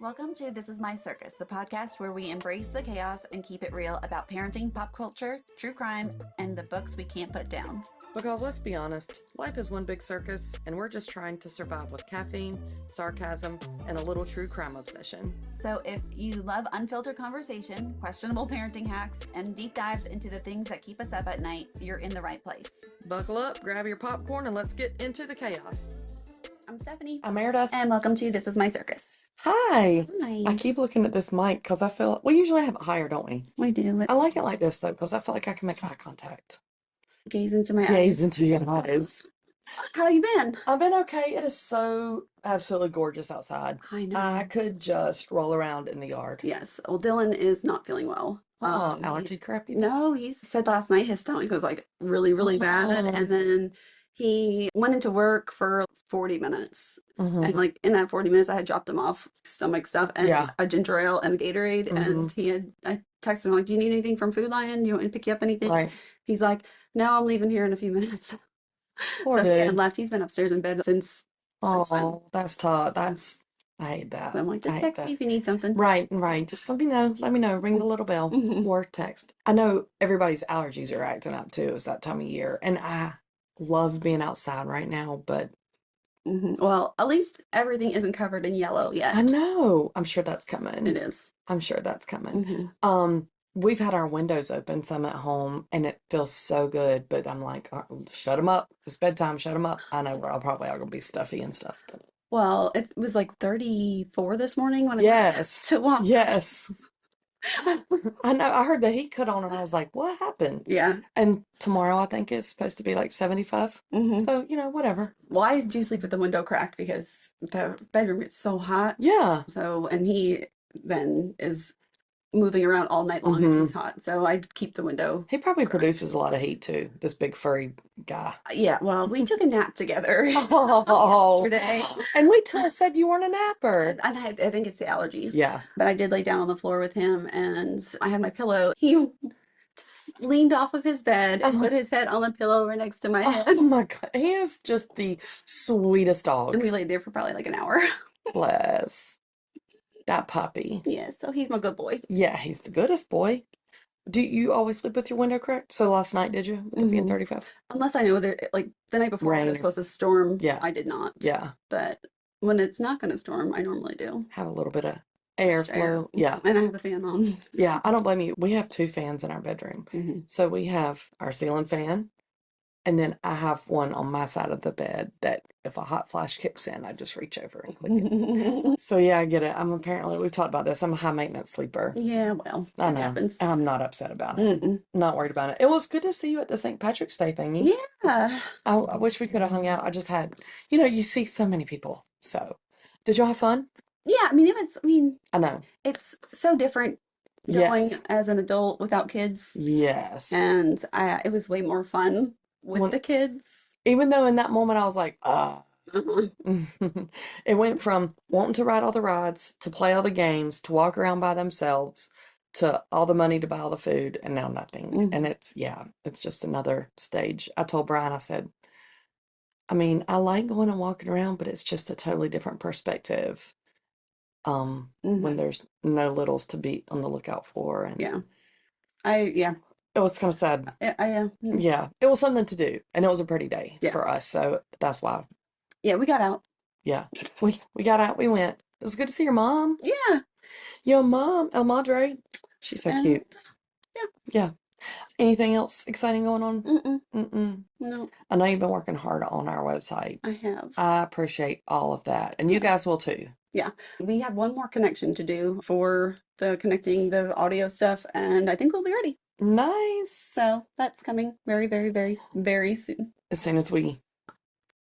Welcome to This Is My Circus, the podcast where we embrace the chaos and keep it real about parenting, pop culture, true crime, and the books we can't put down. Because let's be honest, life is one big circus, and we're just trying to survive with caffeine, sarcasm, and a little true crime obsession. So if you love unfiltered conversation, questionable parenting hacks, and deep dives into the things that keep us up at night, you're in the right place. Buckle up, grab your popcorn, and let's get into the chaos. I'm Stephanie. I'm Meredith. And welcome to This Is My Circus. Hi. Hi. I keep looking at this mic because I feel we usually have it higher, don't we? We do. I like it like this though because I feel like I can make eye contact. Gaze into my eyes. Gaze into your eyes. How you been? I've been okay. It is so absolutely gorgeous outside. I know. I could just roll around in the yard. Yes. Well, Dylan is not feeling well. Allergy crappy. No, he said last night his stomach was like really, really bad. And then he went into work for 40 minutes. And like in that 40 minutes, I had dropped him off stomach stuff and a ginger ale and a Gatorade. And I texted him like, do you need anything from Food Lion? Do you want me to pick you up anything? Right. He's like, no, I'm leaving here in a few minutes. Poor So he dude. had left. He's been upstairs in bed since then. Oh, that's tough. I hate that. So I'm like, just I hate text that. me if you need something. Right. Just let me know. Ring the little bell or text. I know everybody's allergies are acting up too. It's that time of year. And I love being outside right now, but Well, at least everything isn't covered in yellow yet. I know. I'm sure that's coming. It is. I'm sure that's coming. We've had our windows open some at home and it feels so good, but I'm like, shut them up. It's bedtime. Shut them up. I know we're all probably all gonna be stuffy and stuff, but Well, it was like 34 this morning when I went yes. to walk. Yes. I know. I heard the heat cut on and I was like, what happened? Yeah. And tomorrow I think it's supposed to be like 75. So, whatever. Why do you sleep with the window cracked? Because the bedroom gets so hot. Yeah. So, and he then is moving around all night long if he's hot. So I keep the window. He probably produces a lot of heat too, this big furry guy. Yeah, well, we took a nap together Oh, yesterday. And we said you weren't a napper. And I think it's the allergies. Yeah. But I did lay down on the floor with him and I had my pillow. He leaned off of his bed and put his head on the pillow right next to my head. Oh my God. He is just the sweetest dog. And we laid there for probably like an hour. Bless that puppy. Yeah, so he's my good boy. Yeah, he's the goodest boy. Do you always sleep with your window cracked? So last night, did you? With it being 35? Unless I know like the night before it was supposed to storm. Yeah. I did not. Yeah. But when it's not going to storm, I normally do. Have a little bit of airflow. Yeah. And I have the fan on. Yeah, I don't blame you. We have 2 fans in our bedroom. So we have our ceiling fan, and then I have one on my side of the bed that if a hot flash kicks in, I just reach over and click it. So yeah, I get it. We've talked about this. I'm a high maintenance sleeper. Yeah, well, I it know. happens. I'm not upset about it. Not worried about it. It was good to see you at the St. Patrick's Day thingy. Yeah. I wish we could have hung out. I just had, you see so many people. So, did y'all have fun? Yeah, I know. it's so different going Yes. as an adult without kids. Yes. And it was way more fun with the kids. Even though in that moment I was like, Uh-huh. It went from wanting to ride all the rides, to play all the games, to walk around by themselves, to all the money to buy all the food, and now nothing. And it's just another stage. I told Brian, I said, I like going and walking around, but it's just a totally different perspective when there's no littles to be on the lookout for. And Yeah. it was kind of sad. Yeah, it was something to do, and it was a pretty day for us, so that's why. Yeah, we got out. Yeah, we got out, we went. It was good to see your mom. Yeah. Your mom, El Madre, she's so cute. Yeah. Anything else exciting going on? No, I know you've been working hard on our website. I have. I appreciate all of that, and you guys will too. Yeah, we have one more connection to do for connecting the audio stuff, and I think we'll be ready. Nice. So that's coming very, very, very, very soon. As soon as we're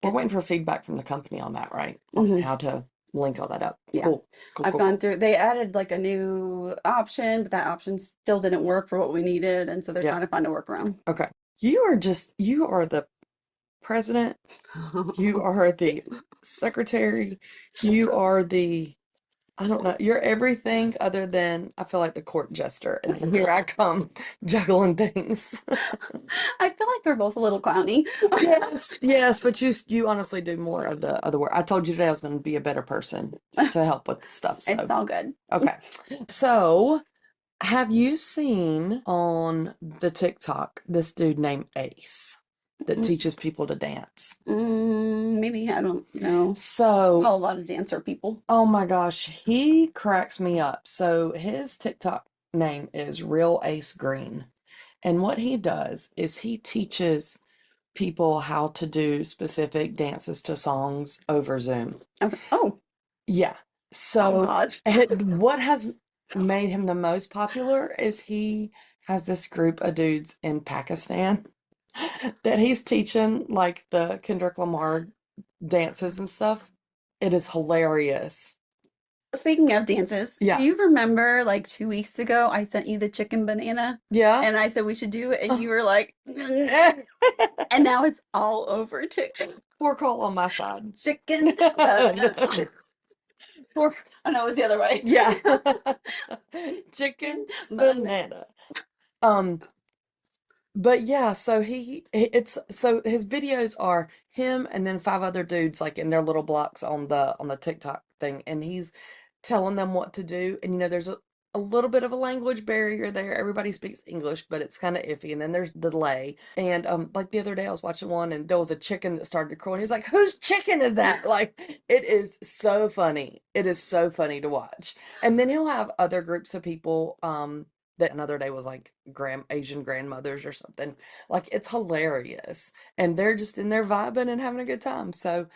waiting for feedback from the company on that, right? On how to link all that up. Yeah. Cool. I've gone through, they added like a new option, but that option still didn't work for what we needed. And so they're trying to find a workaround. Okay. You are the president. You are the secretary. You are the I don't know. You're everything other than I feel like the court jester, and then here I come juggling things. I feel like we're both a little clowny. Yes, yes, but you honestly do more of the other work. I told you today I was going to be a better person to help with the stuff. It's So all good. okay, so have you seen on the TikTok this dude named Ace that teaches people to dance? Maybe, I don't know. So, A lot of dancer people. oh my gosh, he cracks me up. So his TikTok name is Real Ace Green. And what he does is he teaches people how to do specific dances to songs over Zoom. Okay. Oh, Yeah. oh So God. what has made him the most popular is he has this group of dudes in Pakistan that he's teaching like the Kendrick Lamar dances and stuff. It is hilarious. Speaking of dances, do Yeah. you remember like 2 weeks ago I sent you the chicken banana Yeah. and I said we should do it and you were like, and now it's all over TikTok. Poor Cole on my side. Chicken banana. Poor, Oh no, it was the other way. yeah. Chicken banana. Um, but yeah, so it's so his videos are him and then five other dudes like in their little blocks on the TikTok thing, and he's telling them what to do. And there's a little bit of a language barrier there. Everybody speaks English, but it's kind of iffy. And then there's delay. And like the other day I was watching one and there was a chicken that started to crow and he's like, whose chicken is that? Like it is so funny. It is so funny to watch. And then he'll have other groups of people that another day was like Asian grandmothers or something. Like it's hilarious. And they're just in there vibing and having a good time. So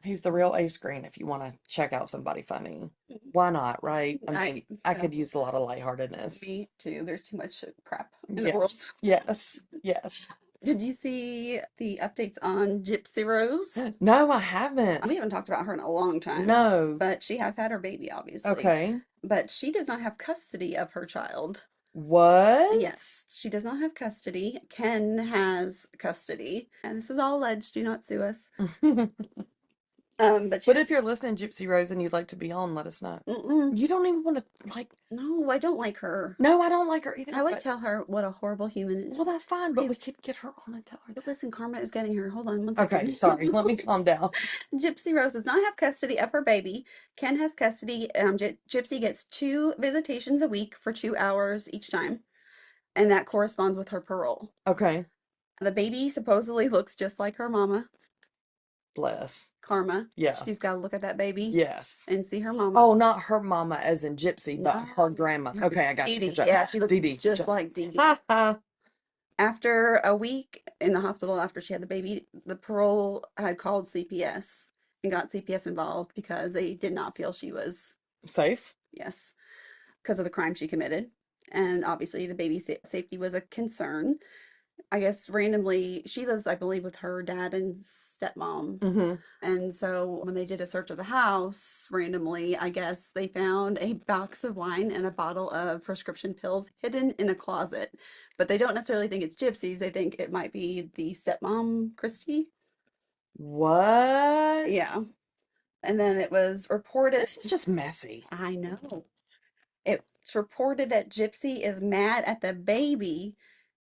he's the real Ace Green if you want to check out somebody funny. Why not, right? I mean, I could use a lot of lightheartedness. Me too. There's too much crap in the world. Yes, yes. Did you see the updates on Gypsy Rose? No, I haven't. We haven't talked about her in a long time. No. But she has had her baby, obviously. Okay. But she does not have custody of her child. What? Yes, she does not have custody. Ken has custody. And this is all alleged. Do not sue us. But if you're listening, Gypsy Rose, and you'd like to be on, let us know. You don't even want to like. No, I don't like her. No, I don't like her either. I would tell her what a horrible human. Well, that's fine, but we could get her on and tell her. But listen, karma is getting her. Hold on one second. Okay, sorry. Let me calm down. Gypsy Rose does not have custody of her baby. Ken has custody. Gypsy gets 2 visitations a week for 2 hours each time, and that corresponds with her parole. Okay. The baby supposedly looks just like her mama. Bless. Karma. Yeah. She's got to look at that baby. Yes. And see her mama. Oh, not her mama as in Gypsy, but her grandma. Okay, I got you. Yeah, she looks just like Dee Dee. After a week in the hospital after she had the baby, the parole had called CPS and got CPS involved because they did not feel she was safe. Yes, because of the crime she committed. And obviously the baby's safety was a concern. I guess randomly, she lives, I believe, with her dad and stepmom. And so when they did a search of the house, randomly, I guess they found a box of wine and a bottle of prescription pills hidden in a closet. But they don't necessarily think it's Gypsy's. They think it might be the stepmom, Christy. What? Yeah. And then it was reported. This is just messy. I know. It's reported that Gypsy is mad at the baby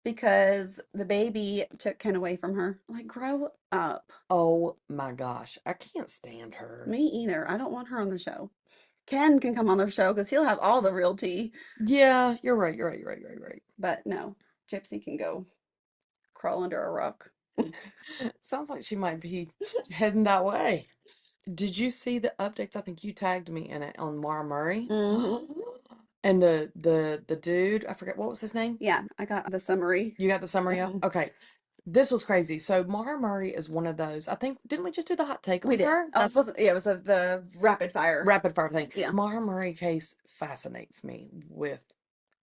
because the baby took Ken away from her. Like, grow up. Oh my gosh. I can't stand her. Me either. I don't want her on the show. Ken can come on the show because he'll have all the real tea. Yeah, you're right. But no, Gypsy can go crawl under a rock. Sounds like she might be heading that way. Did you see the updates? I think you tagged me in it on Maura Murray. And the dude, I forget what was his name? Yeah, I got the summary. You got the summary up? Okay. This was crazy. So Maura Murray is one of those. I think didn't we just do the hot take We on did. her? It was the rapid fire thing. Yeah. Maura Murray case fascinates me with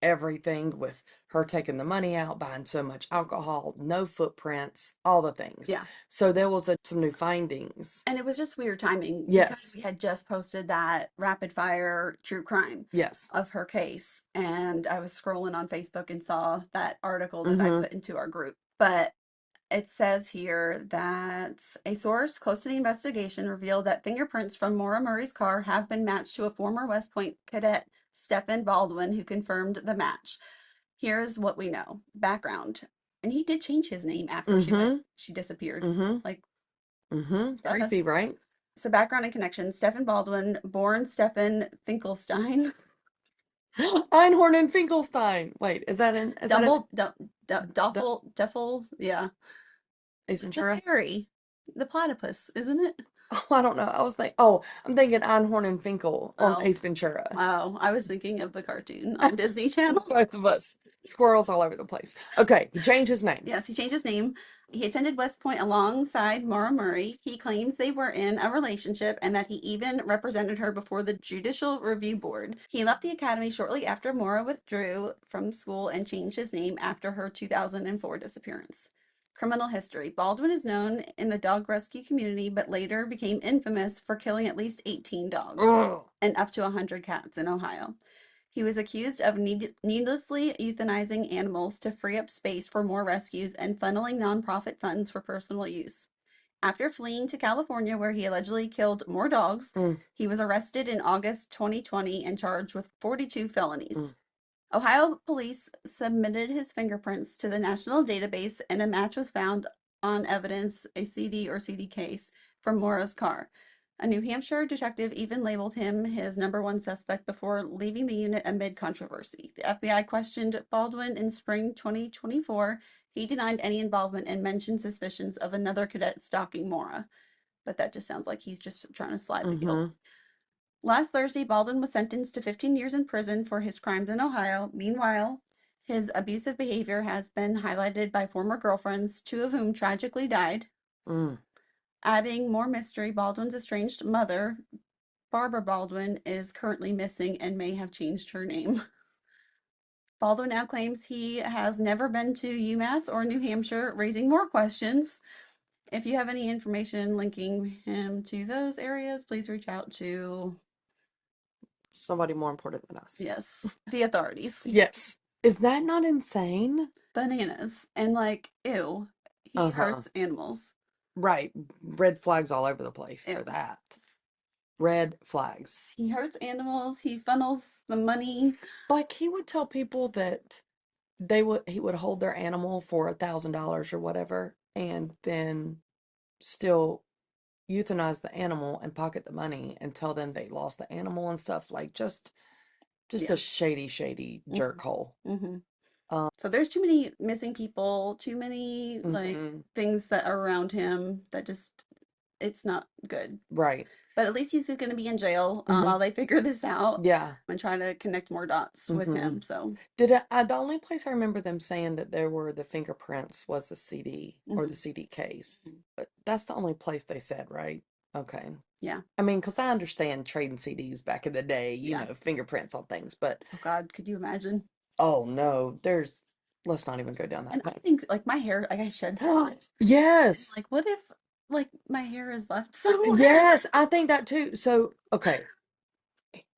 everything, with her taking the money out, buying so much alcohol, no footprints, all the things. Yeah. So there was some new findings. And it was just weird timing. Yes. Because we had just posted that rapid fire true crime. Yes. Of her case. And I was scrolling on Facebook and saw that article that I put into our group. But It says here that a source close to the investigation revealed that fingerprints from Maura Murray's car have been matched to a former West Point cadet, Stephen Baldwin, who confirmed the match. Here's what we know. Background. And he did change his name after Mm-hmm. she disappeared. Mm-hmm. Like, Mm-hmm. Creepy, right? so background and connection. Stephen Baldwin, born Stephen Finkelstein. Einhorn and Finkelstein. Wait, is that in Duffel, yeah. Ace The Ventura? fairy. The platypus, isn't it? Oh, I don't know. I'm thinking Einhorn and Finkel on Oh, Ace Ventura. oh, I was thinking of the cartoon on Disney Channel. Both of us. Squirrels all over the place. Okay, he changed his name. Yes, he changed his name. He attended West Point alongside Maura Murray. He claims they were in a relationship and that he even represented her before the Judicial Review Board. He left the academy shortly after Maura withdrew from school and changed his name after her 2004 disappearance. Criminal history. Baldwin is known in the dog rescue community, but later became infamous for killing at least 18 dogs Ugh. and up to 100 cats in Ohio. He was accused of needlessly euthanizing animals to free up space for more rescues and funneling nonprofit funds for personal use. After fleeing to California, where he allegedly killed more dogs, he was arrested in August 2020 and charged with 42 felonies. Ohio police submitted his fingerprints to the national database, and a match was found on evidence, a CD or CD case, from Maura's car. A New Hampshire detective even labeled him his number one suspect before leaving the unit amid controversy. The FBI questioned Baldwin in spring 2024. He denied any involvement and mentioned suspicions of another cadet stalking Maura. But that just sounds like he's just trying to slide the guilt. Last Thursday, Baldwin was sentenced to 15 years in prison for his crimes in Ohio. Meanwhile, his abusive behavior has been highlighted by former girlfriends, two of whom tragically died. Adding more mystery, Baldwin's estranged mother, Barbara Baldwin, is currently missing and may have changed her name. Baldwin now claims he has never been to UMass or New Hampshire, raising more questions. If you have any information linking him to those areas, please reach out to Somebody more important than us. yes, the authorities. Yes. Is that not insane? Bananas. And like, ew, he hurts animals. Right. Red flags all over the place for Ew. that. Red flags. He hurts animals. He funnels the money. Like he would tell people that he would hold their animal for $1,000 or whatever, and then still euthanize the animal and pocket the money and tell them they lost the animal and stuff. Like just Yeah. a shady jerk hole. So there's too many missing people, too many like things that are around him that just it's not good. Right. But at least he's going to be in jail while they figure this out. Yeah. And try to connect more dots with him. So the only place I remember them saying that there were the fingerprints was the CD or the CD case, but that's the only place they said, right? Okay. Yeah. I mean, because I understand trading CDs back in the day, you know, fingerprints on things, but oh God, could you imagine? oh no, let's not even go down that And path. I think like my hair, like I shed spots. Yes. Like what if like my hair is left somewhere? Yes, I think that too. So, okay,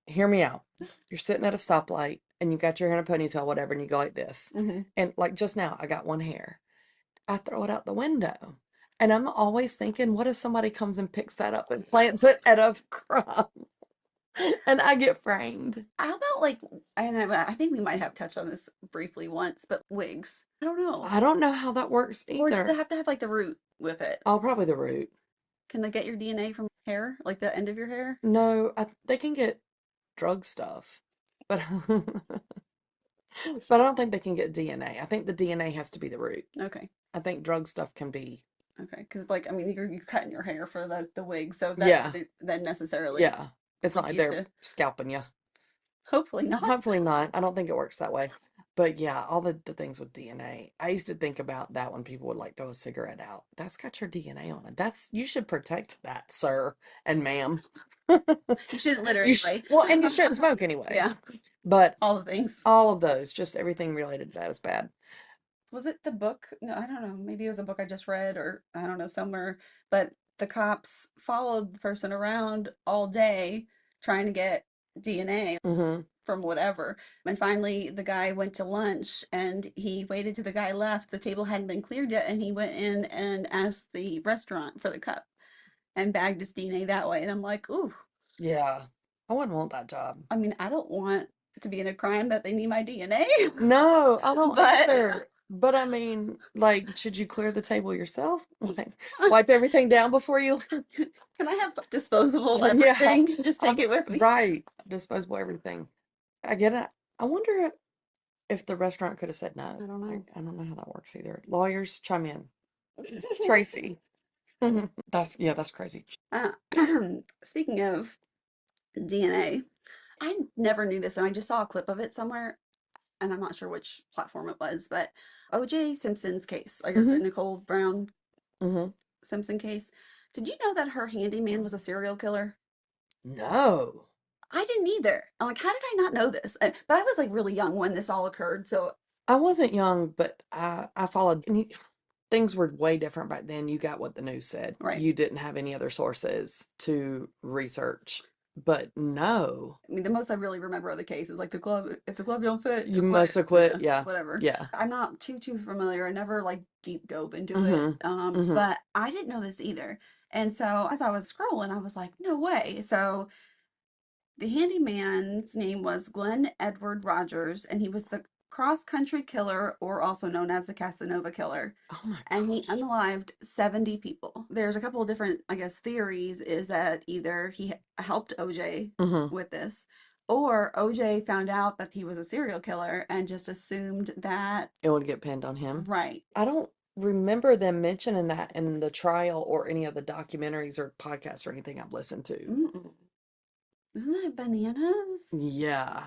hear me out. You're sitting at a stoplight and you got your hair in a ponytail, whatever, and you go like this. And like just now, I got one hair. I throw it out the window. And I'm always thinking, what if somebody comes and picks that up and plants it at a crumb? And I get framed. How about like, I think we might have touched on this briefly once, but wigs. I don't know. I don't know how that works either. Or does it have to have like the root with it? Oh, probably the root. Can they get your DNA from hair, like the end of your hair? No, they can get drug stuff, but but I don't think they can get DNA. I think the DNA has to be the root. Okay. I think drug stuff can be. Okay, because like I mean you're cutting your hair for the wig, so that then necessarily It's not like they're scalping you. Hopefully not. Hopefully not. I don't think it works that way. But yeah, all the things with DNA. I used to think about that when people would like throw a cigarette out. That's got your DNA on it. You should protect that, sir and ma'am. You shouldn't litter anyway. Well, and you shouldn't smoke anyway. Yeah. But all the things. All of those, just everything related to that is bad. Was it the book? No, I don't know. Maybe it was a book I just read or I don't know, somewhere. But the cops followed the person around all day trying to get DNA from whatever. And finally, the guy went to lunch and he waited till the guy left. The table hadn't been cleared yet, and he went in and asked the restaurant for the cup and bagged his DNA that way. And I'm like, ooh, Yeah. I wouldn't want that job. I mean, I don't want to be in a crime that they need my DNA, No, I don't but either. But I mean, like, should you clear the table yourself? Like, wipe everything down before you can I have disposable Yeah. everything? Just take it with me. Right. Disposable everything. I get it. I wonder if the restaurant could have said no. I don't know. I don't know how that works either. Lawyers, chime in. Tracy. That's crazy. Uh, Speaking of DNA, I never knew this, and I just saw a clip of it somewhere, and I'm not sure which platform it was, but O.J. Simpson's case, like Mm-hmm. Nicole Brown Mm-hmm. Simpson case. Did you know that her handyman was a serial killer? No. I didn't either. I'm like, how did I not know this? But I was like really young when this all occurred, so I wasn't young, but I followed. Things were way different back then. You got what the news said. right. You didn't have any other sources to research. But no, I mean, the most I really remember of the case is like the glove. If the glove don't fit, you you must quit. have quit. Yeah, Yeah. whatever. Yeah. I'm not too familiar. I never like deep dove into it. Mm-hmm. Mm-hmm. But I didn't know this either. And so as I was scrolling, I was like, no way. So the handyman's name was Glenn Edward Rogers, and he was the cross-country killer, or also known as the Casanova killer. Oh my And he gosh. unalived 70 people. There's a couple of different, I guess, theories is that either he helped OJ Mm-hmm. with this, or OJ found out that he was a serial killer and just assumed that, It would get pinned on him. right. I don't remember them mentioning that in the trial or any of the documentaries or podcasts or anything I've listened to. Mm-mm. Isn't that bananas? Yeah.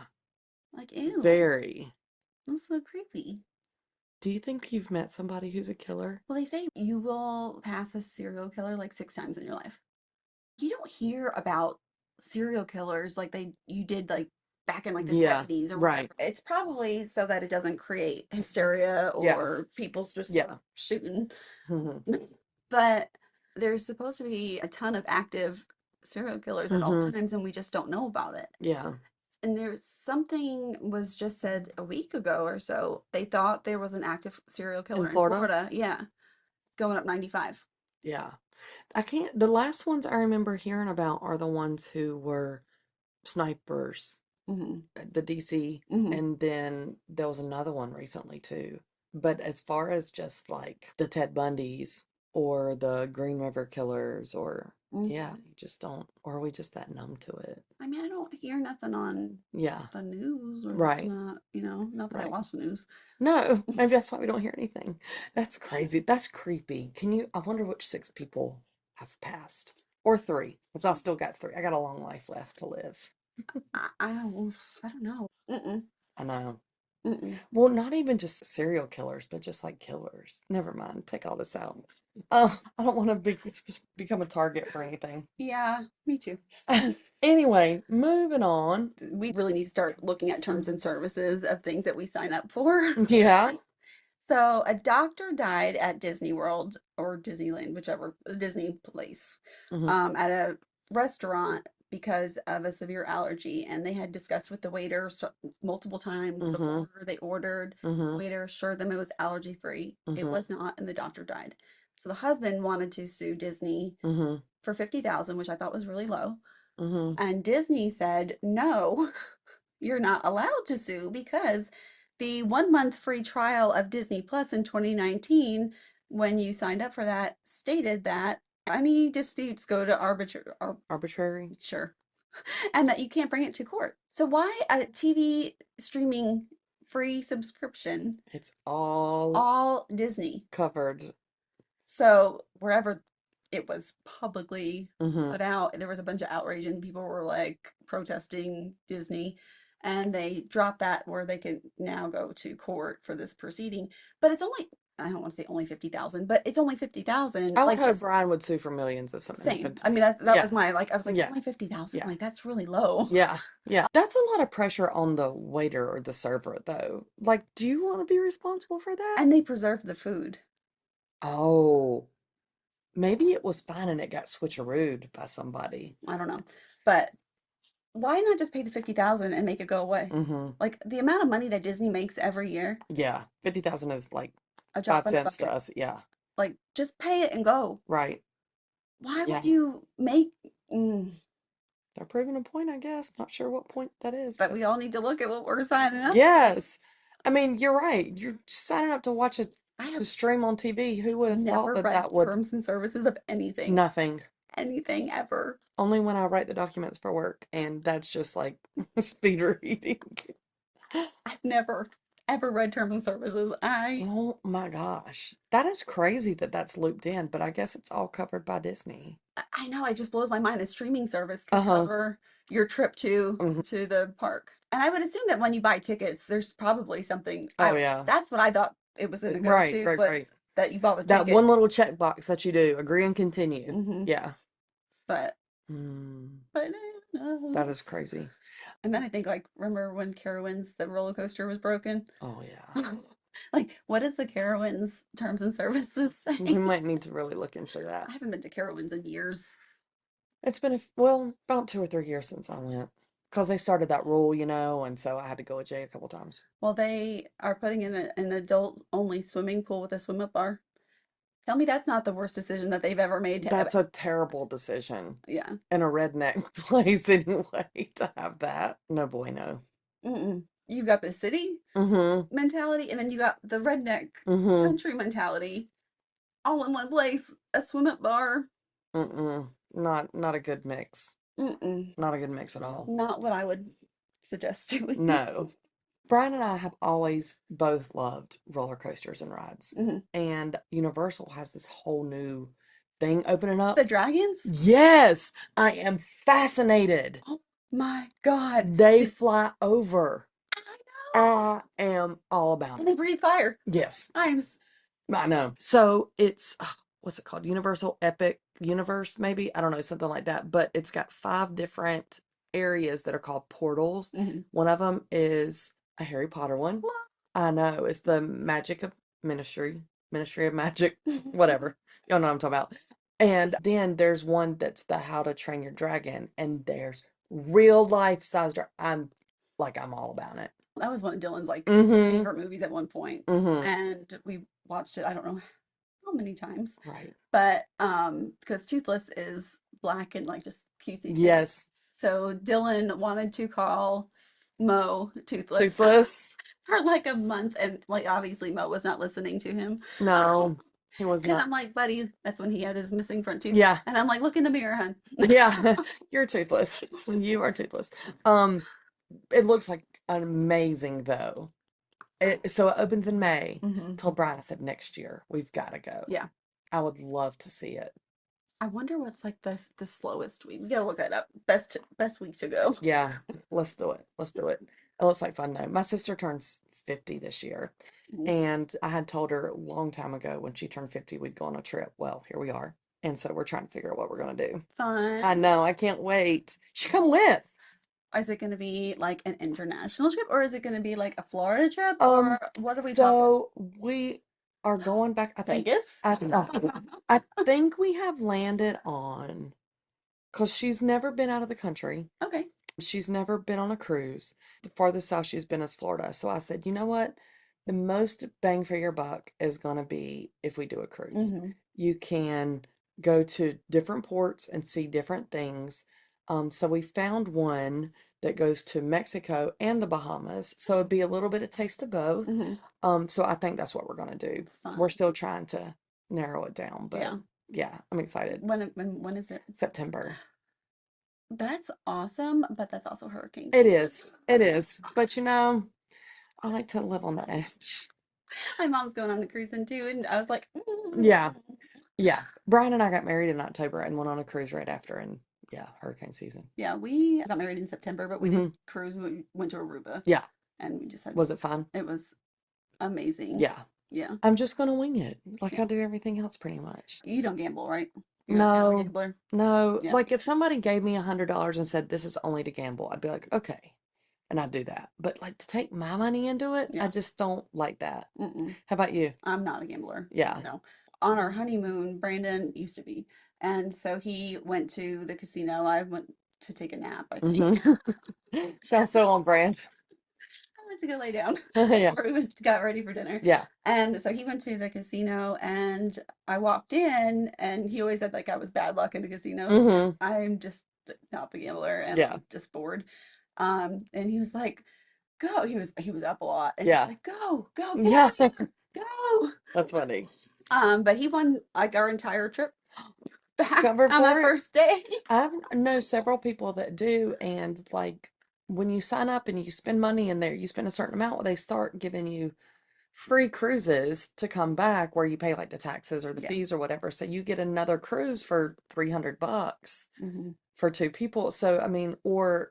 Like, ew. Very. That's so creepy. Do you think you've met somebody who's a killer? Well, they say you will pass a serial killer like 6 times in your life. You don't hear about serial killers like you did like back in like the Yeah. 70s or Right. whatever. It's probably so that it doesn't create hysteria Yeah. or people's just Yeah. shooting. Mm-hmm. But there's supposed to be a ton of active serial killers at all Mm-hmm. times, and we just don't know about it. Yeah. And there's something was just said a week ago or so. They thought there was an active serial killer In in Florida? Florida. Yeah, going up 95. Yeah. The last ones I remember hearing about are the ones who were snipers, Hmm. the DC, Hmm. and then there was another one recently too. But as far as just like the Ted Bundys or the Green River Killers or yeah, Hmm. you just don't, or are we just that numb to it? I mean, I don't hear nothing on Yeah, the news, or there's right, not, not that I right. watch the news. No, maybe that's why we don't hear anything. That's crazy. That's creepy. I wonder which 6 people have passed. Or 3, because I still got 3. I got a long life left to live. I don't know. Mm-mm. I know. Mm-mm. Well, not even just serial killers, but just like killers. Never mind. Take all this out. Oh, I don't want to become a target for anything. Yeah, me too. Anyway, moving on. We really need to start looking at terms and services of things that we sign up for. Yeah. So, a doctor died at Disney World or Disneyland, whichever, Disney place, Hmm. at a restaurant because of a severe allergy. And they had discussed with the waiter multiple times Hmm. before they ordered. The Hmm. waiter assured them it was allergy free. It Hmm. was not, and the doctor died. So the husband wanted to sue Disney Hmm. for 50,000, which I thought was really low. Hmm. And Disney said, no, you're not allowed to sue because the 1 month free trial of Disney Plus in 2019, when you signed up for that, stated that any disputes go to Arbitrary. sure, and that you can't bring it to court. So why a TV streaming free subscription? It's all All Disney. covered. So wherever it was publicly Hmm. put out, there was a bunch of outrage and people were like protesting Disney. And they dropped that where they can now go to court for this proceeding. But it's only, I don't want to say only 50,000, but it's only 50,000. I would Like hope just Brian would sue for millions if something same. happened to I mean, me. that Yeah. was my, like, I was like, Yeah. only 50,000. Yeah. Like, that's really low. Yeah. Yeah. That's a lot of pressure on the waiter or the server, though. Like, do you want to be responsible for that? And they preserved the food. Oh, maybe it was fine and it got switcherooed by somebody. I don't know. But why not just pay the 50,000 and make it go away? Mm-hmm. Like the amount of money that Disney makes every year, Yeah. 50,000 is like a drop 5 in the cents to bucket. us. Yeah. Like just pay it and go. Right. Why Yeah. would you make? Mm, They're proving a point, I guess. Not sure what point that is, but but we all need to look at what we're signing up to. yes. I mean, you're right. You're signing up to watch it I to have stream on TV. Who would have thought never that read that would terms and services of anything, nothing? anything ever. Only when I write the documents for work, and that's just like speed reading. I've never ever read terms and services. Oh my gosh. That is crazy that that's looped in, but I guess it's all covered by Disney. I know it just blows my mind. A streaming service can Uh-huh. cover your trip Hmm. to the park. And I would assume that when you buy tickets, there's probably something. Oh yeah. That's what I thought it was going to go Right, to, right, was right. that you bought the That one tickets. little checkbox that you do, agree and continue. Hmm. Yeah. But Mm, that is bananas. crazy. And then I think, like, remember when Carowinds, the roller coaster was broken? Oh yeah. Like, what does the Carowinds terms and services We say? might need to really look into that. I haven't been to Carowinds in years. It's been well, about 2 or 3 years since I went. Because they started that rule, and so I had to go with Jay a couple times. Well, they are putting in an adult-only swimming pool with a swim-up bar. Tell me that's not the worst decision that they've ever made to That's a terrible decision yeah. in a redneck place anyway to have that. No bueno. Mm-mm. You've got the city Mm-hmm. mentality, and then you got the redneck Mm-hmm. country mentality all in one place. A swim-up bar. Mm-mm. Not a good mix. Mm-mm. Not a good mix at all. Not what I would suggest doing. No. Brian and I have always both loved roller coasters and rides. Hmm. And Universal has this whole new thing opening up. The dragons? Yes, I am fascinated. Oh my God. They fly over. I know. I am all about And they it. breathe fire. Yes, I'm I know. So it's what's it called? Universal Epic Universe, maybe? I don't know, something like that. But it's got 5 different areas that are called portals. Mhm. One of them is a Harry Potter one. I know. It's the Magic of Ministry of Magic, whatever. Y'all know what I'm talking about. And then there's one that's the How to Train Your Dragon, and there's real life size. I'm all about it. That was one of Dylan's like Mm-hmm. favorite movies at one point. Mm-hmm. And we watched it, I don't know how many times. Right. But because Toothless is black and like just cutesy pink. Yes. So Dylan wanted to call Mo Toothless Toothless. for like a month, and like obviously Mo was not listening to him. No, he was And not. I'm like, buddy, that's when he had his missing front tooth. Yeah. And I'm like, look in the mirror, hun. Yeah. You're toothless. You are toothless. It looks like amazing though. So it opens in May. Mhm. Told Brian, I said next year we've got to go. Yeah. I would love to see it. I wonder what's like the slowest week. We gotta look that up. Best week to go. Yeah, let's do it. Let's do it. It looks like fun though. My sister turns 50 this year, Mhm. and I had told her a long time ago when she turned 50 we'd go on a trip. Well, here we are. And so we're trying to figure out what we're gonna do. Fun. I know, I can't wait. She come with. Is it gonna be like an international trip, or is it gonna be like a Florida trip, or what are we talking? So we are going back, I think. Vegas? I think we have landed on, because she's never been out of the country. Okay. She's never been on a cruise. The farthest south she's been is Florida. So I said, you know what? The most bang for your buck is going to be if we do a cruise. Mm-hmm. You can go to different ports and see different things. So we found one that goes to Mexico and the Bahamas. So it'd be a little bit of taste of both. Mm-hmm. So I think that's what we're going to do. Fun. We're still trying to narrow it down, but Yeah. yeah, I'm excited. When is it? September. That's awesome, but that's also hurricane It season. is. It is. But I like to live on the edge. My mom's going on a cruise in too, and I was like, Yeah. Yeah. Brian and I got married in October and went on a cruise right after, and yeah, hurricane season. Yeah, we got married in September, but we did cruise. We went to Aruba. Yeah. And we just had. Was it fun? It was amazing. Yeah. Yeah. I'm just gonna wing it like I do everything else pretty much. You don't gamble, right? You're not a No. gambler? No. Yeah. Like if somebody gave me $100 and said this is only to gamble, I'd be like, okay. And I'd do that. But like to take my money into it, Yeah. I just don't like that. Mm-mm. How about you? I'm not a gambler. Yeah. No. On our honeymoon, Brandon used to be. And so he went to the casino. I went to take a nap, I think. Hmm. Sounds so on brand. I went to go lay down Yeah. before got ready for dinner. Yeah. And so he went to the casino and I walked in and he always said like I was bad luck in the casino. Hmm. I'm just not the gambler and Yeah. I'm just bored. And he was like, go. He was up a lot and he's Yeah. like, go, get Yeah. out of here, go. That's funny. But he won like our entire trip back Covered on for that it. first day. I know several people that do, and like when you sign up and you spend money in there, you spend a certain amount, they start giving you free cruises to come back where you pay like the taxes or the Yeah. fees or whatever. So you get another cruise for $300 Hmm. for two people. So I mean, or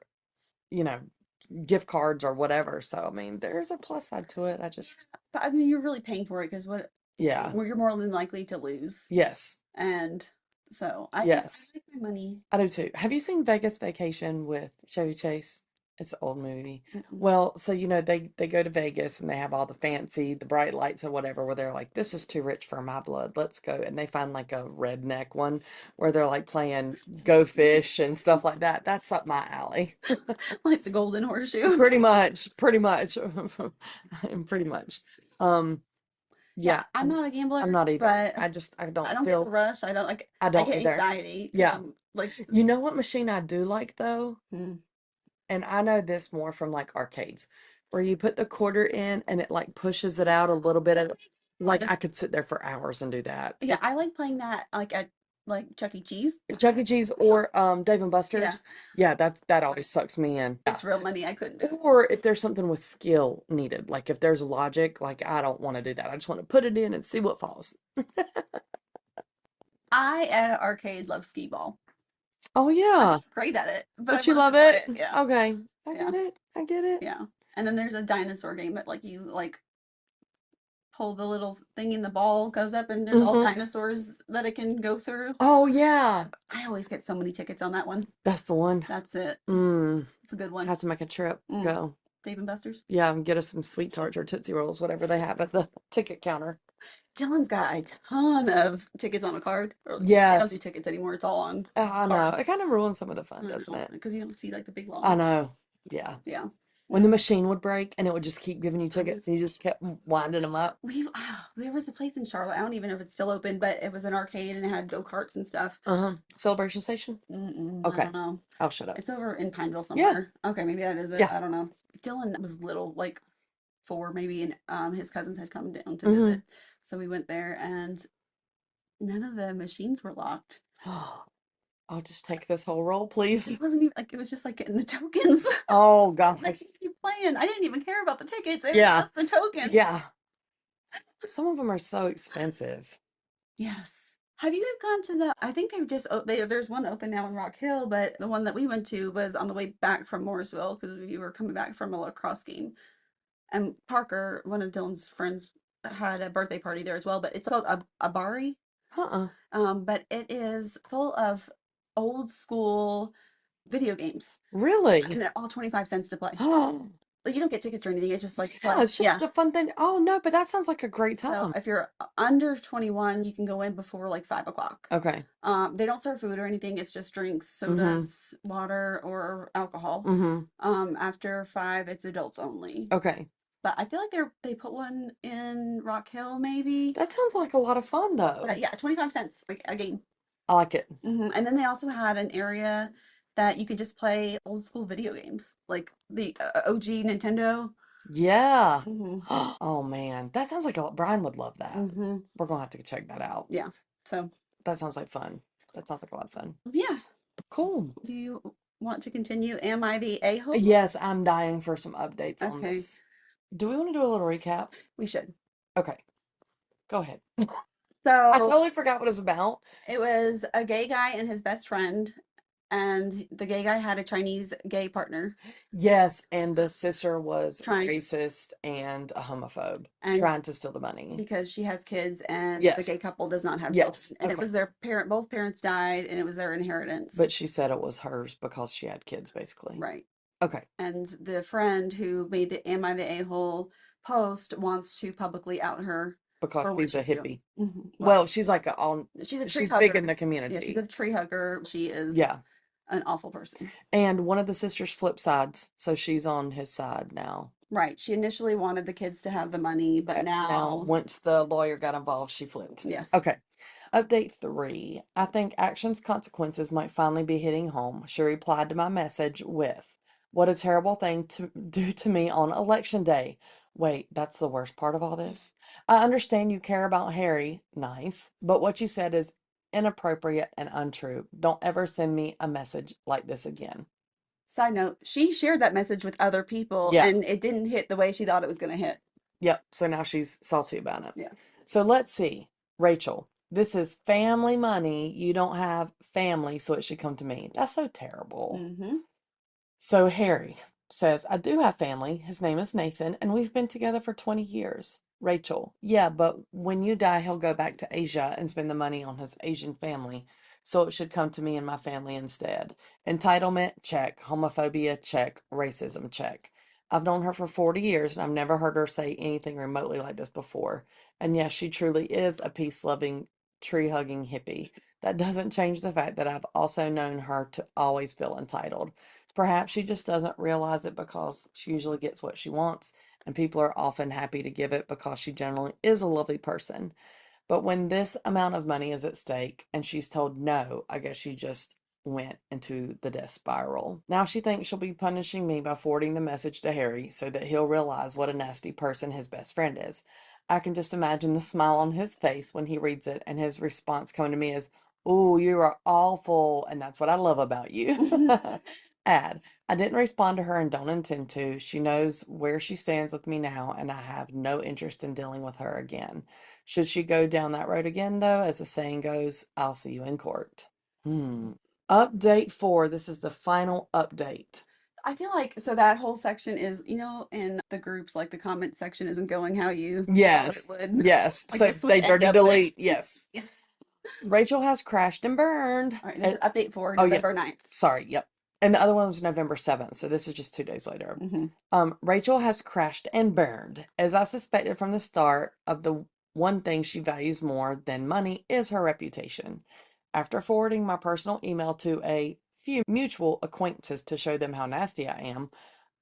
you know, gift cards or whatever. So I mean, there's a plus side to it. I just, But I mean, you're really paying for it because yeah, you're more than likely to lose. yes, And so I yes, like my money. I do too. Have you seen Vegas Vacation with Chevy Chase? It's an old movie. Mm-mm. Well, so you know they go to Vegas and they have all the fancy, the bright lights or whatever, where they're like, "This is too rich for my blood. Let's go." And they find like a redneck one where they're like playing Go Fish and stuff like that. That's up my alley. Like the golden horseshoe. Pretty much, pretty much, pretty much. Um, Yeah, yeah, I'm not a I'm gambler, not either. but I I don't don't get the feel, rush. I don't like I I don't get either. anxiety because Yeah. I'm like You know what machine I do like though? hmm, And I know this more from like arcades, where you put the quarter in and it like pushes it out a little bit. Like I could sit there for hours and do that. yeah, I like playing that like at like Chuck E. Cheese. Chuck E. Cheese or Dave and Yeah, Buster's. Yeah, that always sucks me in. Yeah. it's real money. I couldn't do it. Or if there's something with skill needed, like if there's logic, like I don't want to do that. I just want to put it in and see what falls. I at an arcade love skee ball. Oh I'm yeah. not great at it, but I But you love love to play it? it. Yeah, Okay. I yeah, get it. I get it. yeah. And then there's a dinosaur game that like you like pull the little thing and the ball goes up and there's all Hmm. dinosaurs that it can go through. Oh yeah. I always get so many tickets on that one. That's the one. That's it. Mm. It's a good one. Have to make a trip. Mm. Go. Dave and Buster's. Yeah, and get us some sweet tarts or Tootsie Rolls, whatever they have at the ticket counter. Dylan's got a ton of tickets on a card. Or they don't do Yes. tickets anymore. It's all on I know. It cards. kind of ruins some of the fun, I doesn't know it? because you don't see like the big long I ones. know. Yeah. Yeah. When the machine would break and it would just keep giving you tickets and you just kept winding them up. There was a place in Charlotte. I don't even know if it's still open, but it was an arcade and it had go-karts and stuff. Uh-huh. Celebration Station? I Okay. don't know. I'll shut up. It's over in Pineville Yeah. somewhere. Okay, maybe that is it. Yeah. I don't know. Dylan was little, like 4 maybe, and his cousins had come down to Hmm. visit. So we went there and none of the machines were locked. I'll just take this whole roll, please. It wasn't even like it was just like getting the tokens. Oh Like gosh. keep playing. I didn't even care about the tickets. It was Yeah. just the tokens. Yeah. Some of them are so expensive. Yes. Have you gone to the? I think they've just there's one open now in Rock Hill, but the one that we went to was on the way back from Morrisville because we were coming back from a lacrosse game. And Parker, one of Dylan's friends, had a birthday party there as well. But it's called Abari. Uh-uh. But it is full of old school video games, Really? and they're all 25 cents to play. Oh, Like you don't get tickets or anything. It's just like yeah, fun. it's Yeah. just a fun thing. Oh no, but that sounds like a great So time. if you're under 21, you can go in before like 5 o'clock. Okay. They don't serve food or anything. It's just drinks, sodas, water, or alcohol. Mm-hmm. After 5, it's adults only. Okay. But I feel like they put one in Rock Hill maybe. That sounds like a lot of fun though. But yeah, 25 cents like a game. I like it. And then they also had an area that you could just play old school video games, like the OG Nintendo. Yeah. Hmm. Oh man, that sounds like Brian would love that. Hmm. We're gonna have to check that out. Yeah. So That sounds like fun. That sounds like a lot of fun. yeah. Cool. Do you want to continue? Am I the a-hole? Yes, I'm dying for some updates on Okay. this. Do we want to do a little recap? We should. Okay, go ahead. I So totally forgot what it's about. it was a gay guy and his best friend, and the gay guy had a Chinese gay partner, Yes, and the sister was Trying- racist and a homophobe, and trying to steal the money. because she has kids and the Yes. gay couple does not have Yes, children, and it okay. was their both parents died, and it was their inheritance. But she said it was hers because she had kids, basically. Right. Okay. And the friend who made the "Am I the a-hole" post wants to publicly out her Because for what she's a she's doing. hippie. Well, she's like she's a tree she's hugger. big in the Yeah, she's community. a tree hugger. She is. Yeah. an awful person. And one of the sisters flip sides, so she's on his side now. Right. She initially wanted the kids to have the money, but now, once the lawyer got involved, she flipped. yes. Okay. Update 3. I think actions consequences might finally be hitting home. She replied to my message with, "What a terrible thing to do to me on election day." Wait, that's the worst part of all this. "I understand you care about Harry. Nice. But what you said is inappropriate and untrue. Don't ever send me a message like this again." Side note, she shared that message with other people Yeah. and it didn't hit the way she thought it was going to hit. Yep. So now she's salty about it. Yeah. So let's see. Rachel, this is family money. You don't have family, so it should come to me. That's so terrible. Mm-hmm. So Harry says, "I do have family. His name is Nathan, and we've been together for 20 years. Rachel, yeah, but when you die, he'll go back to Asia and spend the money on his Asian family. So it should come to me and my family instead. Entitlement, check. Homophobia, check. Racism, check. I've known her for 40 years and I've never heard her say anything remotely like this before. And yes, she truly is a peace-loving, tree-hugging hippie. That doesn't change the fact that I've also known her to always feel entitled. Perhaps she just doesn't realize it because she usually gets what she wants, and people are often happy to give it because she generally is a lovely person. But when this amount of money is at stake and she's told no, I guess she just went into the death spiral. Now she thinks she'll be punishing me by forwarding the message to Harry so that he'll realize what a nasty person his best friend is. I can just imagine the smile on his face when he reads it, and his response coming to me is, "Ooh, you are awful, and that's what I love about you." Add, I didn't respond to her and don't intend to. She knows where she stands with me now, and I have no interest in dealing with her again. Should she go down that road again, though, as the saying goes, I'll see you in court. Update 4. This is the final update. I feel like so that whole section is, in the groups, like the comment section isn't going how you Yes. thought it would. Yes. Like So this would they end dirty up with. delete. Yes. Yeah. Rachel has crashed and burned. All right, this is update 4, Oh, yeah. November 9th. Sorry. Yep. And the other one was November 7th. So this is just 2 days later. Rachel has crashed and burned. As I suspected from the start, of the one thing she values more than money is her reputation. After forwarding my personal email to a few mutual acquaintances to show them how nasty I am,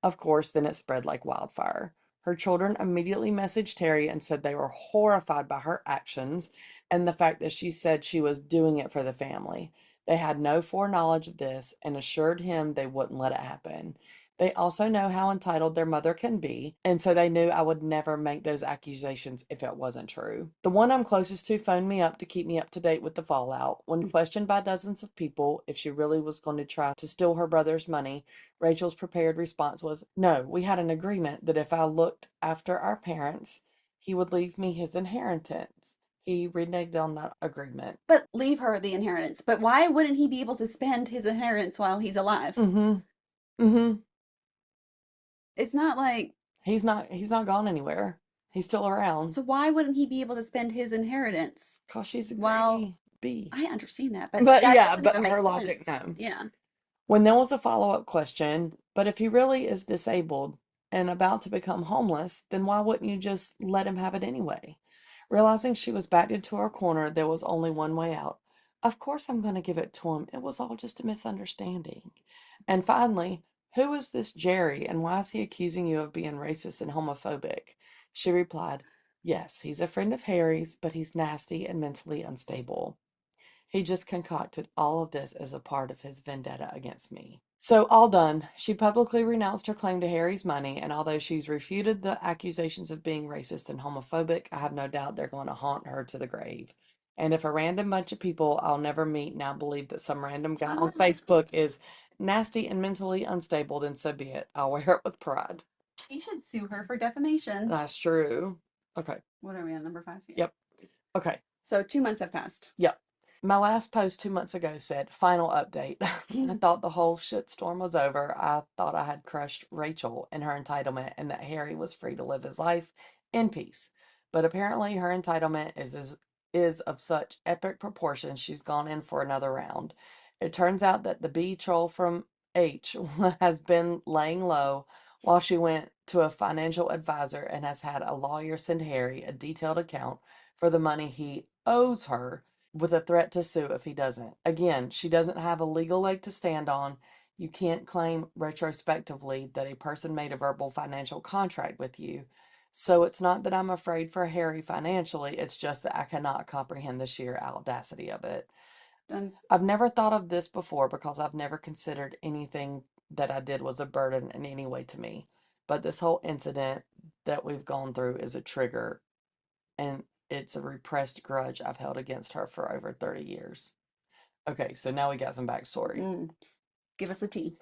of course, then it spread like wildfire. Her children immediately messaged Terry and said they were horrified by her actions and the fact that she said she was doing it for the family. They had no foreknowledge of this and assured him they wouldn't let it happen. They also know how entitled their mother can be, and so they knew I would never make those accusations if it wasn't true. The one I'm closest to phoned me up to keep me up to date with the fallout. When questioned by dozens of people if she really was going to try to steal her brother's money, Rachel's prepared response was, "No, we had an agreement that if I looked after our parents, he would leave me his inheritance." He reneged on that agreement. But leave her the inheritance. But why wouldn't he be able to spend his inheritance while he's alive? It's not like he's not gone anywhere. He's still around. So why wouldn't he be able to spend his inheritance? Because she's a Well, bee. I understand that, but But that yeah, doesn't but even make her logic, sense. no. Yeah. When there was a follow-up question, but if he really is disabled and about to become homeless, then why wouldn't you just let him have it anyway? Realizing she was backed into her corner, there was only one way out. Of course I'm going to give it to him. It was all just a misunderstanding. And finally, who is this Jerry and why is he accusing you of being racist and homophobic? She replied, yes, he's a friend of Harry's, but he's nasty and mentally unstable. He just concocted all of this as a part of his vendetta against me. So, all done. She publicly renounced her claim to Harry's money, and although she's refuted the accusations of being racist and homophobic, I have no doubt they're going to haunt her to the grave. And if a random bunch of people I'll never meet now believe that some random guy on Facebook is nasty and mentally unstable, then so be it. I'll wear it with pride. You should sue her for defamation. That's true. Okay. What are we on, number 5? Yep. Okay. So 2 months have passed. Yep. My last post 2 months ago said, final update. I thought the whole shitstorm was over. I thought I had crushed Rachel in her entitlement and that Harry was free to live his life in peace. But apparently her entitlement is of such epic proportions she's gone in for another round. It turns out that the bee troll from H has been laying low while she went to a financial advisor and has had a lawyer send Harry a detailed account for the money he owes her with a threat to sue if he doesn't. Again, she doesn't have a legal leg to stand on. You can't claim retrospectively that a person made a verbal financial contract with you. So it's not that I'm afraid for Harry financially, it's just that I cannot comprehend the sheer audacity of it. And I've never thought of this before because I've never considered anything that I did was a burden in any way to me. But this whole incident that we've gone through is a trigger, and it's a repressed grudge I've held against her for over 30 years. Okay, so now we got some backstory. Give us a tea.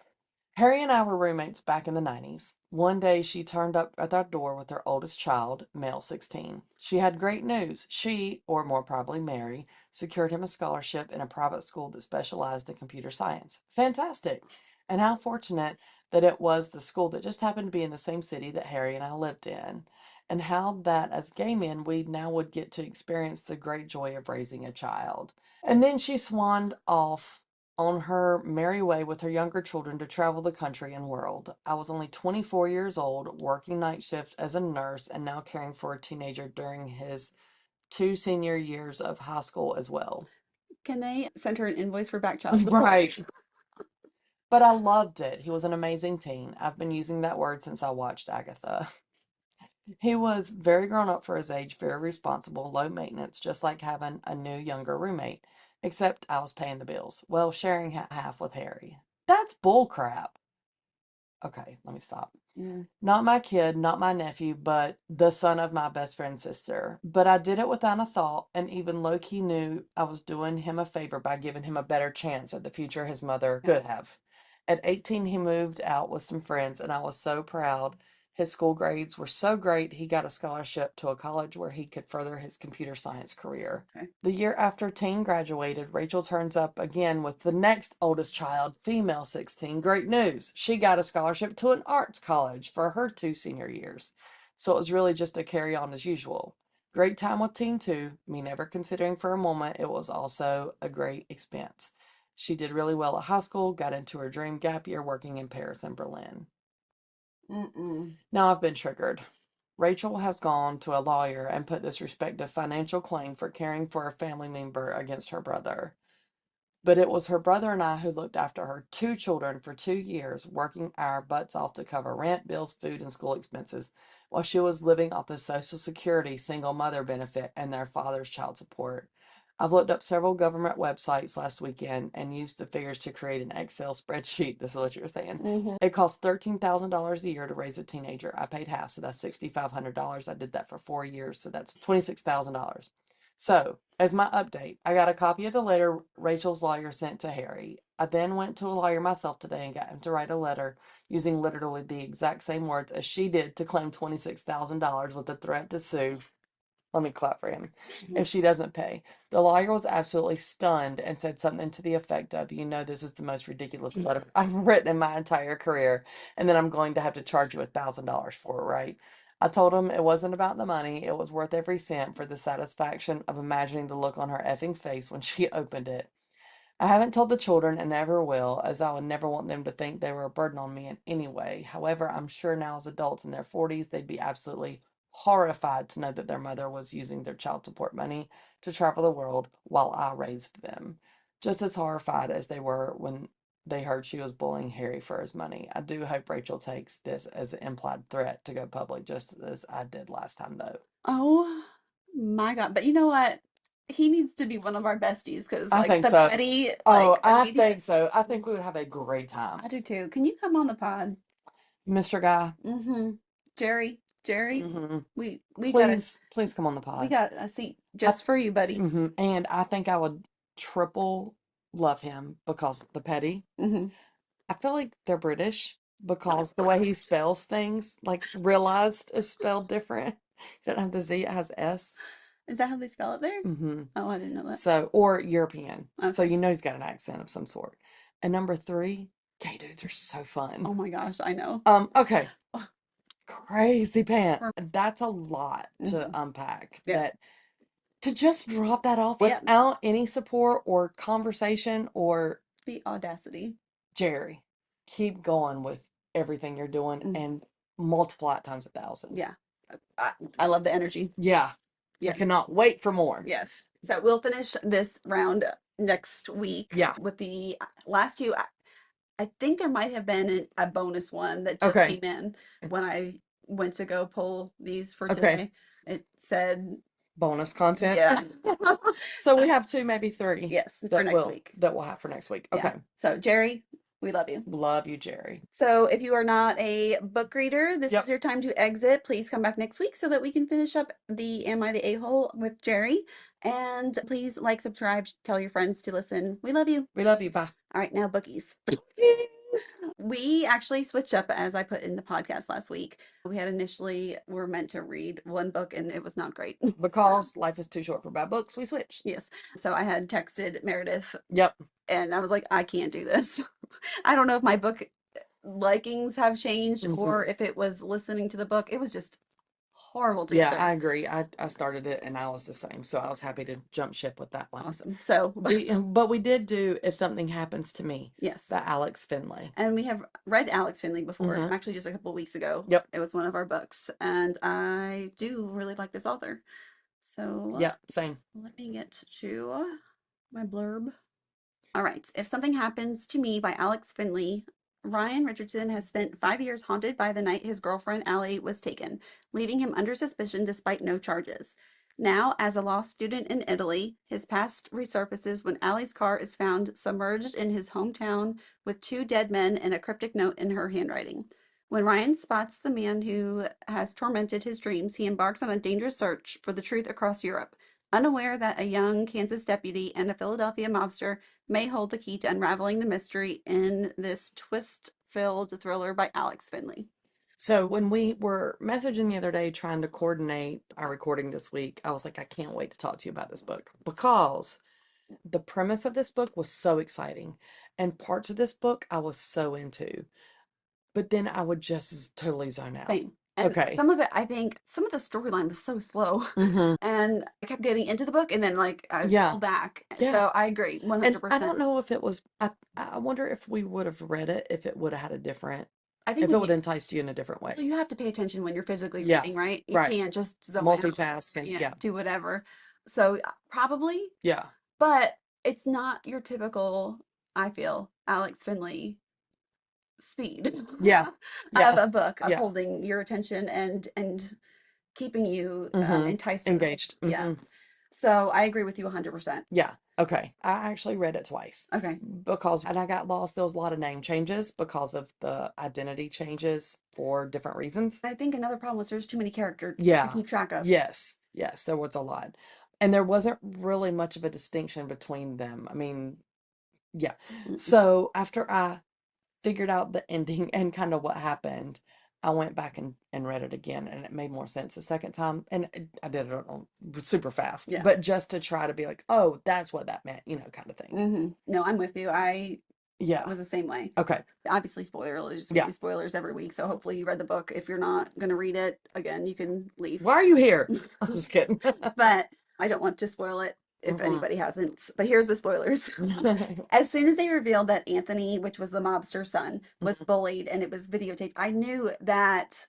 Harry and I were roommates back in the 90s. One day she turned up at our door with her oldest child, male 16. She had great news. She, or more probably Mary, secured him a scholarship in a private school that specialized in computer science. Fantastic! And how fortunate that it was the school that just happened to be in the same city that Harry and I lived in. And how that as gay men we now would get to experience the great joy of raising a child. And then she swanned off on her merry way with her younger children to travel the country and world. I was only 24 years old, working night shift as a nurse, and now caring for a teenager during his 2 senior years of high school as well. Can they send her an invoice for back child support? Right. But I loved it. He was an amazing teen. I've been using that word since I watched Agatha. He was very grown up for his age, very responsible, low maintenance, just like having a new younger roommate. Except I was paying the bills. Well, sharing half with Harry. That's bullcrap. Okay, let me stop. Not my kid, not my nephew, but the son of my best friend's sister. But I did it without a thought, and even low-key knew I was doing him a favor by giving him a better chance at the future his mother could have. At 18, he moved out with some friends, and I was so proud. His school grades were so great, he got a scholarship to a college where he could further his computer science career. Okay. The year after teen graduated, Rachel turns up again with the next oldest child, female 16. Great news. She got a scholarship to an arts college for her 2 senior years. So it was really just a carry on as usual. Great time with teen 2, me never considering for a moment it was also a great expense. She did really well at high school, got into her dream gap year working in Paris and Berlin. Now I've been triggered. Rachel has gone to a lawyer and put this respective financial claim for caring for a family member against her brother. But it was her brother and I who looked after her 2 children for 2 years, working our butts off to cover rent, bills, food, and school expenses, while she was living off the Social Security single mother benefit and their father's child support. I've looked up several government websites last weekend and used the figures to create an Excel spreadsheet. This is what you're saying. It costs $13,000 a year to raise a teenager. I paid half, so that's $6,500. I did that for 4 years, so that's $26,000. So, as my update, I got a copy of the letter Rachel's lawyer sent to Harry. I then went to a lawyer myself today and got him to write a letter using literally the exact same words as she did to claim $26,000 with a threat to sue. Let me clap for him. If she doesn't pay. The lawyer was absolutely stunned and said something to the effect of, you know, this is the most ridiculous letter I've written in my entire career, and then I'm going to have to charge you $1,000 for it, right? I told him it wasn't about the money. It was worth every cent for the satisfaction of imagining the look on her effing face when she opened it. I haven't told the children and never will, as I would never want them to think they were a burden on me in any way. However, I'm sure now as adults in their 40s, they'd be absolutely horrified to know that their mother was using their child support money to travel the world while I raised them. Just as horrified as they were when they heard she was bullying Harry for his money. I do hope Rachel takes this as an implied threat to go public, just as I did last time, though. Oh my God. But you know what? He needs to be one of our besties because, I like, think the so. petty, Oh, like, I immediate. think so. I think we would have a great time. I do too. Can you come on the pod? Mr. Guy, Jerry, we got please come on the we pod. got a seat just for you, buddy. And I think I would triple love him because the petty. I feel like they're British because the way he spells things, like realized is spelled different. He doesn't have the Z, it has S. Is that how they spell it there? Oh, I didn't know that. So, or European. So Okay. you know he's got an accent of some sort. And number 3, gay dudes are so fun. Oh my gosh, I know. Okay. Crazy pants. That's a lot to unpack. Yeah. That to just drop that off Yep. without any support or conversation or The audacity. Jerry, keep going with everything you're doing and multiply it times 1,000. Yeah. I love the energy. Yeah. I Yes. cannot wait for more. Yes. So we'll finish this round next week Yeah. with the last two. I think there might have been a bonus one that just Okay. came in when I went to go pull these for Okay. today. It said Bonus content. yeah. So we have two, maybe three Yes, for that next we'll week. have for next week. Yeah. Okay. So Jerry, we love you. Love you, Jerry. So if you are not a book reader, this Yep. is your time to exit. Please come back next week so that we can finish up the Am I the A-hole with Jerry. And please like, subscribe, tell your friends to listen. We love you. We love you. Bye. All right, now bookies. We actually switched up as I put in the podcast last week. We had initially were meant to read one book and it was not great. Because life is too short for bad books, we switched. Yes. So I had texted Meredith. Yep. And I was like, I can't do this. I don't know if my book likings have changed or if it was listening to the book. It was just horrible to get Yeah, through. I agree. I started it and I was the same. So I was happy to jump ship with that one. Awesome. So but we did do If Something Happens to Me. yes. By Alex Finley. And we have read Alex Finley before, actually just a couple weeks ago. Yep. It was one of our books. And I do really like this author. So yeah, same. Let me get to my blurb. All right. If Something Happens to Me by Alex Finley. Ryan Richardson has spent 5 years haunted by the night his girlfriend Allie was taken, leaving him under suspicion despite no charges. Now, as a law student in Italy, his past resurfaces when Allie's car is found submerged in his hometown with 2 dead men and a cryptic note in her handwriting. When Ryan spots the man who has tormented his dreams, he embarks on a dangerous search for the truth across Europe, unaware that a young Kansas deputy and a Philadelphia mobster may hold the key to unraveling the mystery in this twist-filled thriller by Alex Finley. So when we were messaging the other day trying to coordinate our recording this week, I was like, I can't wait to talk to you about this book because the premise of this book was so exciting and parts of this book I was so into. But then I would just totally zone out. Same. And some of it, I think, some of the storyline was so slow. And I kept getting into the book and then like I pulled back. Yeah. So I agree, 100%. And I don't know if it was, I wonder if we would have read it, if it would have had a different, I think if it would have enticed you in a different way. So you have to pay attention when you're physically reading, right? You can't just zone multitask out, and do whatever. So probably. Yeah. But it's not your typical, I feel, Alex Finley speed of a book of holding your attention and keeping you enticed, engaged. Yeah. So I agree with you 100%. Yeah. Okay. I actually read it twice. Okay. Because, and I got lost. There was a lot of name changes because of the identity changes for different reasons. I think another problem was there's too many characters to keep track of. Yes. Yes. There was a lot. And there wasn't really much of a distinction between them. I mean, yeah. So after I figured out the ending and kind of what happened, I went back and read it again and it made more sense the second time. And I did it on super fast, but just to try to be like, oh, that's what that meant, kind of thing. No, I'm with you. I was the same way. Okay. Obviously, spoilers. We do spoilers every week. So hopefully you read the book. If you're not going to read it, again, you can leave. Why are you here? I'm just kidding. But I don't want to spoil it if anybody hasn't. But here's the spoilers. As soon as they revealed that Anthony, which was the mobster's son, was bullied and it was videotaped, I knew that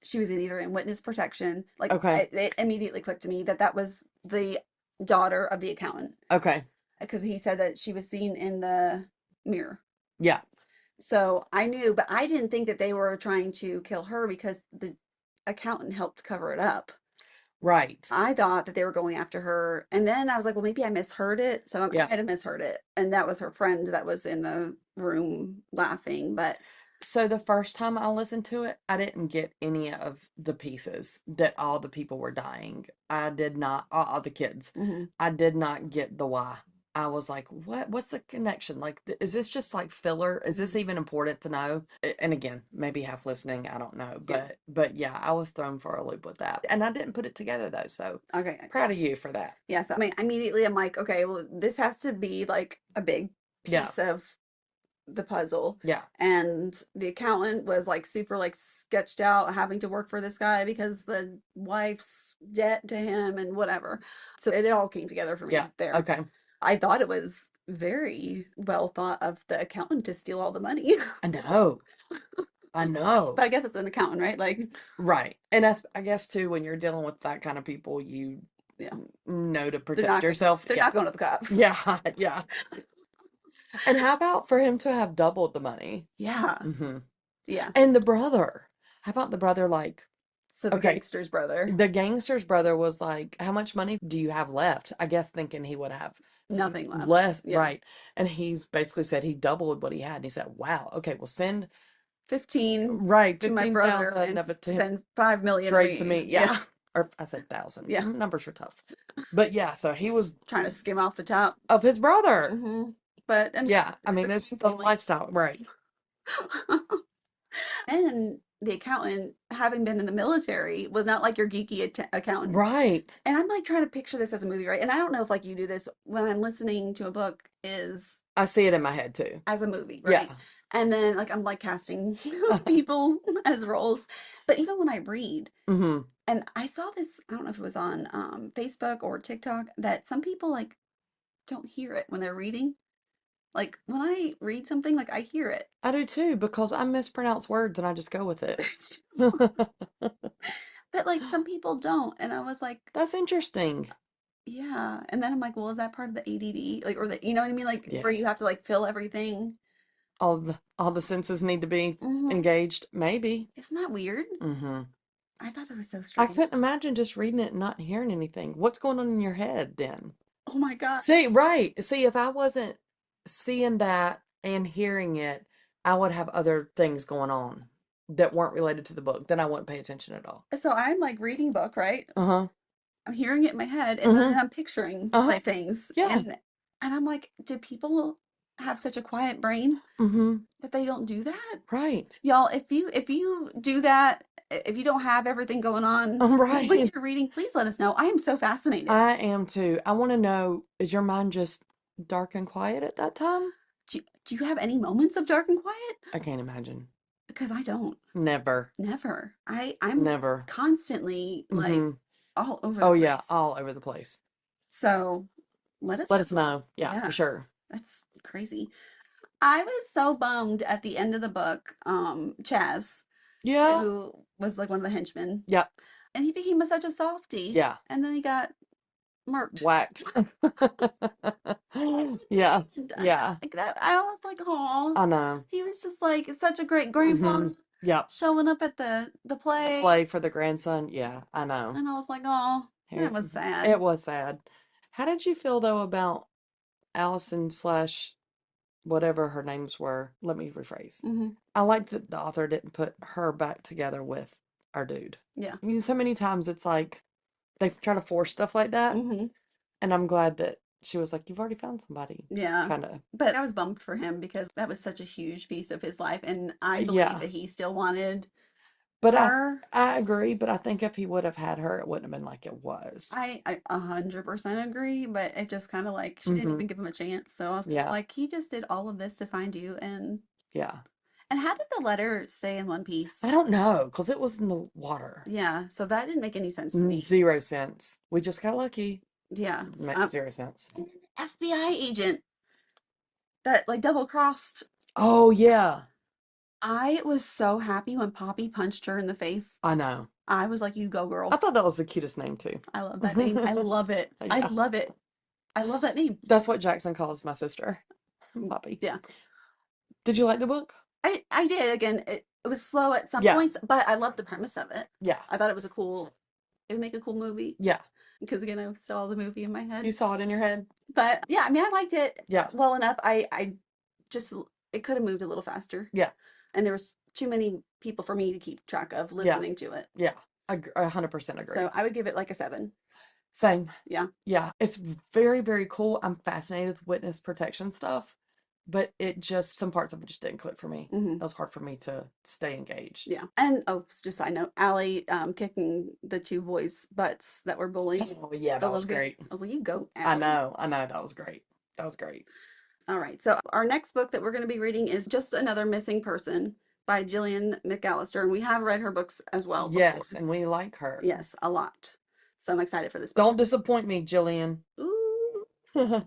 she was either in witness protection. Like, it immediately clicked to me that that was the daughter of the accountant. Okay. Because he said that she was seen in the mirror. Yeah. So I knew, but I didn't think that they were trying to kill her because the accountant helped cover it up. Right. I thought that they were going after her. And then I was like, well, maybe I misheard it. So I might have misheard it. And that was her friend that was in the room laughing. But so the first time I listened to it, I didn't get any of the pieces that all the people were dying. I did not, all the kids. I did not get the why. I was like, what's the connection? Like, is this just like filler? Is this even important to know? And again, maybe half listening, I don't know. But yeah, I was thrown for a loop with that. And I didn't put it together though. So proud of you for that. Yes. I mean, immediately I'm like, okay, well, this has to be like a big piece of the puzzle. Yeah. And the accountant was like super like sketched out having to work for this guy because the wife's debt to him and whatever. So it all came together for me there. Okay. I thought it was very well thought of the accountant to steal all the money. I know. But I guess it's an accountant, right? Like, right. And I guess too, when you're dealing with that kind of people, you Yeah. know to They're protect not, yourself. they're Yeah. not going to the cops. Yeah. Yeah. And how about for him to have doubled the money? Yeah. Mm-hmm. Yeah. And the brother. How about the brother, like, So the okay, gangster's brother. the gangster's brother was like, how much money do you have left? I guess thinking he would have Nothing left. less, Yeah. right. And he's basically said he doubled what he had. And he said, wow, okay, well, send 15 right to my brother 15,000 and of it to him send 5 million straight to to me. me. Yeah. Or I said thousand. Yeah. Numbers are tough. But yeah, so he was Trying to skim off the top. of his brother. Mm-hmm. But I mean, Yeah, I mean, it's the lifestyle, right? and the accountant, having been in the military, was not like your geeky accountant. Right. And I'm like trying to picture this as a movie, right? And I don't know if like you do this when I'm listening to a book is I see it in my head too. as a movie, Yeah. right? And then like I'm like casting people as roles. But even when I read, Mm-hmm. and I saw this, I don't know if it was on Facebook or TikTok, that some people like don't hear it when they're reading. Like when I read something, like I hear it. I do too, because I mispronounce words and I just go with it. But like some people don't. And I was like, That's interesting. yeah. And then I'm like, well, is that part of the ADD? Like, or the, you know what I mean? Like Yeah. where you have to like fill everything. All the senses need to be Hmm. engaged. Maybe. Isn't that weird? Mm-hmm. I thought that was so I strange. couldn't imagine just reading it and not hearing anything. What's going on in your head then? Oh my God. See, right. See, if I wasn't seeing that and hearing it, I would have other things going on that weren't related to the book. Then I wouldn't pay attention at all. So I'm like reading book, right? Uh-huh. I'm hearing it in my head, and Mm-hmm. then I'm picturing Uh-huh. like things. Yeah. And I'm like, do people have such a quiet brain Mm-hmm. that they don't do that? Right. Y'all, if you do that, if you don't have everything going on when Right. you're reading, please let us know. I am so fascinated. I am too. I want to know, is your mind just dark and quiet at that time? Do you have any moments of dark and quiet? I can't imagine. Because I don't. Never. Never. I'm Never. constantly like Mm-hmm. all over the Oh place. yeah, all over the place. So let us Let know. us know. Yeah, Yeah, for sure. that's crazy. I was so bummed at the end of the book, Chaz, Yeah. who was like one of the henchmen, Yeah. and he became such a softie, Yeah. and then he got murked. Whacked. Yeah. Yeah. Like that, I was like, oh, I know. he was just like such a great grandpa Mm-hmm. Yep. showing up at the play, Play for the grandson. Yeah, I know. and I was like, oh, that was sad. It was sad. How did you feel though about Allison slash whatever her names were? Let me rephrase. Mm-hmm. I like that the author didn't put her back together with our dude. Yeah. You know, so many times it's like they try to force stuff like that. Mm-hmm. And I'm glad that she was like, you've already found somebody. Yeah. Kind of. But I was bummed for him because that was such a huge piece of his life, and I believe Yeah. that he still wanted But her. I agree, but I think if he would have had her, it wouldn't have been like it was. I 100% agree, but it just kind of like she didn't Mm-hmm. even give him a chance. So I was Yeah. like, he just did all of this to find you, and Yeah. how did the letter stay in one piece? I don't know, because it was in the water. Yeah, so that didn't make any sense to me. 0 cents. We just got lucky. Yeah. 0 cents. FBI agent that like double crossed. Oh, yeah. I was so happy when Poppy punched her in the face. I know. I was like, you go, girl. I thought that was the cutest name, too. I love that name. I love it. I Yeah. love it. I love that name. That's what Jackson calls my sister, Poppy. Yeah. Did you like the book? I did. Again, it was slow at some Yeah. points, but I loved the premise of it. Yeah. I thought it was it would make a cool movie. Yeah. Because again, I saw the movie in my head. You saw it in your head? But yeah, I mean, I liked it Yeah. well enough. I just, it could have moved a little faster. Yeah. And there was too many people for me to keep track of listening to it. Yeah. I 100% agree. So I would give it like a 7. Same. Yeah. Yeah. It's very, very cool. I'm fascinated with witness protection stuff, but some parts of it just didn't click for me. Mm-hmm. It was hard for me to stay engaged. Yeah. And just side note, Allie kicking the 2 boys' butts that were bullying. Oh, yeah, that was great. I was like, you go, I Allie. know. That was great. That was great. All right. So our next book that we're going to be reading is Just Another Missing Person by Jillian McAllister. And we have read her books as well before. Yes, and we like her. Yes, a lot. So I'm excited for this book. Don't disappoint me, Jillian. Ooh. All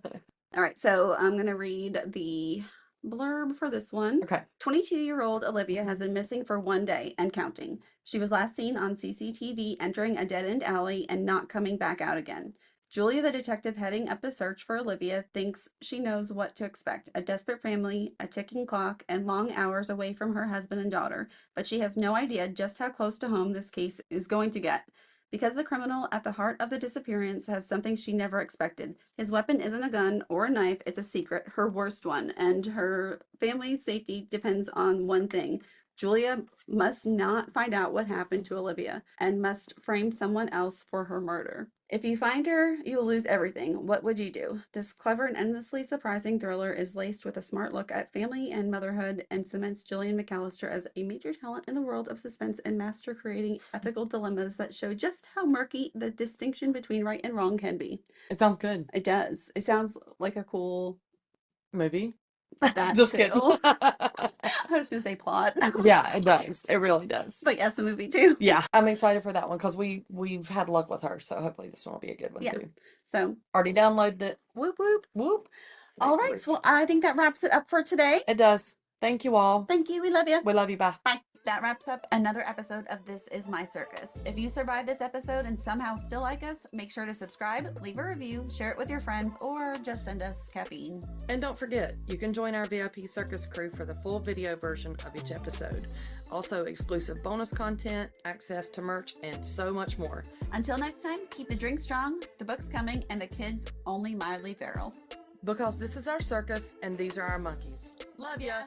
right. So I'm going to read the blurb for this one. Okay. 22-year-old Olivia has been missing for 1 day and counting. She was last seen on CCTV entering a dead-end alley and not coming back out again. Julia, the detective heading up the search for Olivia, thinks she knows what to expect: a desperate family, a ticking clock, and long hours away from her husband and daughter. But she has no idea just how close to home this case is going to get. Because the criminal at the heart of the disappearance has something she never expected. His weapon isn't a gun or a knife, it's a secret, her worst one, and her family's safety depends on one thing. Julia must not find out what happened to Olivia and must frame someone else for her murder. If you find her, you'll lose everything. What would you do? This clever and endlessly surprising thriller is laced with a smart look at family and motherhood and cements Gillian McAllister as a major talent in the world of suspense and master creating ethical dilemmas that show just how murky the distinction between right and wrong can be. It sounds good. It does. It sounds like a cool movie. That Just too. kidding. I was gonna say plot. Yeah, it does. It really does. But yes, a movie too. Yeah, I'm excited for that one because we've had luck with her, so hopefully this one will be a good one too. So Already downloaded it. whoop whoop. Whoop. All right. Well, I think that wraps it up for today. It does. Thank you all. Thank you. We love you. We love you. Bye. Bye. That wraps up another episode of This Is My Circus. If you survived this episode and somehow still like us, make sure to subscribe, leave a review, share it with your friends, or just send us caffeine. And don't forget, you can join our VIP Circus crew for the full video version of each episode. Also, exclusive bonus content, access to merch, and so much more. Until next time, keep the drink strong, the book's coming, and the kids only mildly feral. Because this is our circus, and these are our monkeys. Love ya!